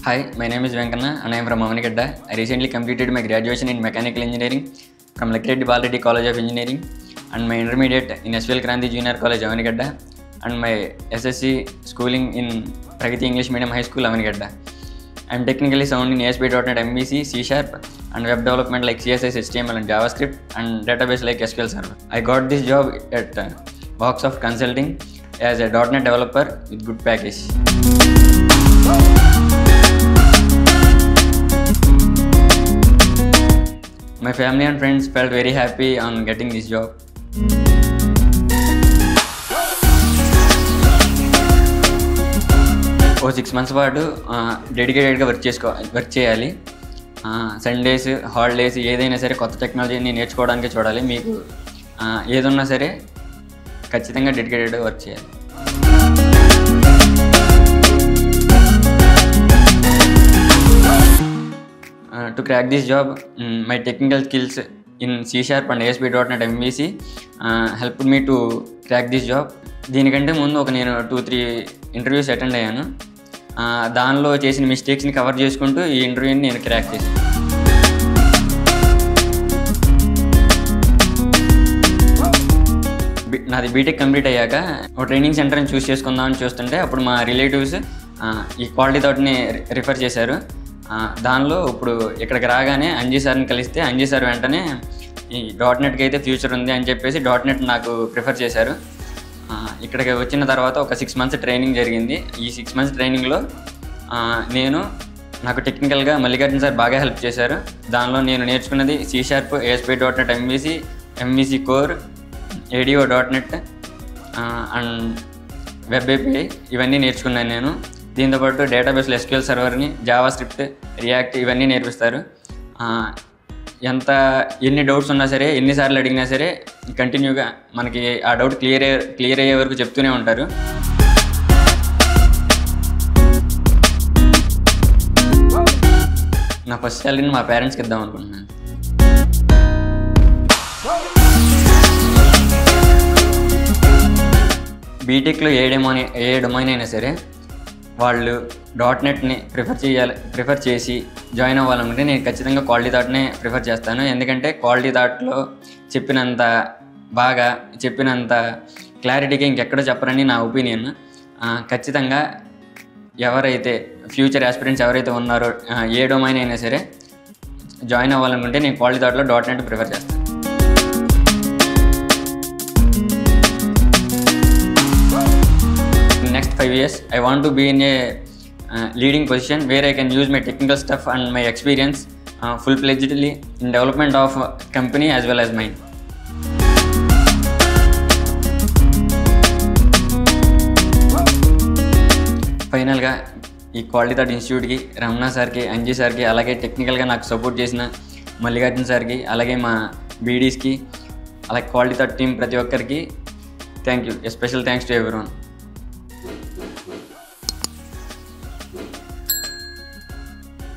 Hi, my name is Venkana and I am from Avanigedda. I recently completed my graduation in Mechanical Engineering from Lakreddy Balreddy College of Engineering and my intermediate in SVL Kranti Junior College, Avanigedda, and my SSC schooling in Pragati English Medium High School, Avanigedda. I am technically sound in ASP.NET MVC, C# and web development like CSS, HTML and JavaScript and database like SQL Server. I got this job at Voxsoft Consulting as a .NET developer with good package. My family and friends felt very happy on getting this job. Oh 6 months పాటు డెడికేటెడ్గా work చేయాలి. Sundays, holidays ఏదైనా సరే కొత్త టెక్నాలజీని నేర్చుకోవడానికి చూడాలి. మీకు ఏదున్నా సరే ఖచ్చితంగా డెడికేటెడ్గా వర్క్ చేయాలి. To crack this job, my technical skills in C# and ASP.NET MVC helped me to crack this job. దీనికంటే ముందు నేను 2-3 ఇంటర్వ్యూస్ అటెండ్ అయ్యాను. దానిలో చేసిన మిస్టేక్స్ని కవర్ చేసుకుంటూ ఈ ఇంటర్వ్యూని నేను క్రాక్ చేశాను. నాది బీటెక్ కంప్లీట్ అయ్యాక ఒక ట్రైనింగ్ సెంటర్ని చూస్ చేసుకుందామని చూస్తుంటే అప్పుడు మా రిలేటివ్స్ ఈ క్వాలిటీ థాట్ని రిఫర్ చేశారు. దానిలో ఇప్పుడు ఇక్కడికి రాగానే అంజీ సార్ని కలిస్తే అంజీ సార్ వెంటనే ఈ .NETకి అయితే ఫ్యూచర్ ఉంది అని చెప్పేసి .NET నాకు ప్రిఫర్ చేశారు. ఇక్కడికి వచ్చిన తర్వాత ఒక 6 months ట్రైనింగ్ జరిగింది. ఈ 6 months ట్రైనింగ్లో నాకు టెక్నికల్గా మల్లికార్జున సార్ బాగా హెల్ప్ చేశారు. దానిలో నేను నేర్చుకున్నది C#, ASP.NET MVC core, ADO.NET and web API ఇవన్నీ నేర్చుకున్నాను నేను. దీంతోపాటు డేటాబేస్లో SQL సర్వర్ని, జావాస్క్రిప్ట్, రియాక్ట్ ఇవన్నీ నేర్పిస్తారు. ఎన్ని డౌట్స్ ఉన్నా సరే, ఎన్నిసార్లు అడిగినా సరే కంటిన్యూగా మనకి ఆ డౌట్ క్లియర్ అయ్యే వరకు చెప్తూనే ఉంటారు. నా ఫస్ట్ శాలరీని మా పేరెంట్స్కి ఇద్దాం అనుకుంటున్నాను. బీటెక్లో ఏ డొమైన్ అయినా సరే వాళ్ళు .NETని ప్రిఫర్ చేసి జాయిన్ అవ్వాలనుకుంటే నేను ఖచ్చితంగా క్వాలిటీ థాట్నే ప్రిఫర్ చేస్తాను. ఎందుకంటే క్వాలిటీ థాట్లో చెప్పినంత క్లారిటీగా ఇంకెక్కడో చెప్పరని నా ఒపీనియన్. ఖచ్చితంగా ఎవరైతే ఫ్యూచర్ ఆస్పిరెంట్స్ ఎవరైతే ఉన్నారో ఏ డొమైన్ అయినా సరే జాయిన్ అవ్వాలనుకుంటే నేను క్వాలిటీ థాట్లో .NET ప్రిఫర్ చేస్తాను. Next 5 years, I want to be in a leading position where I can use my technical stuff and my experience full-fledgedly in development of company as well as mine. ఫైనల్గా ఈ quality thought ఇన్స్టిట్యూట్కి, రమణ సార్కి, అంజీ సార్కి, అలాగే టెక్నికల్గా నాకు support చేసిన మల్లికార్జున సార్కి, అలాగే మా బీడీస్కి, అలాగే క్వాలిటీ థాట్ టీం ప్రతి ఒక్కరికి thank you. Special thanks to everyone.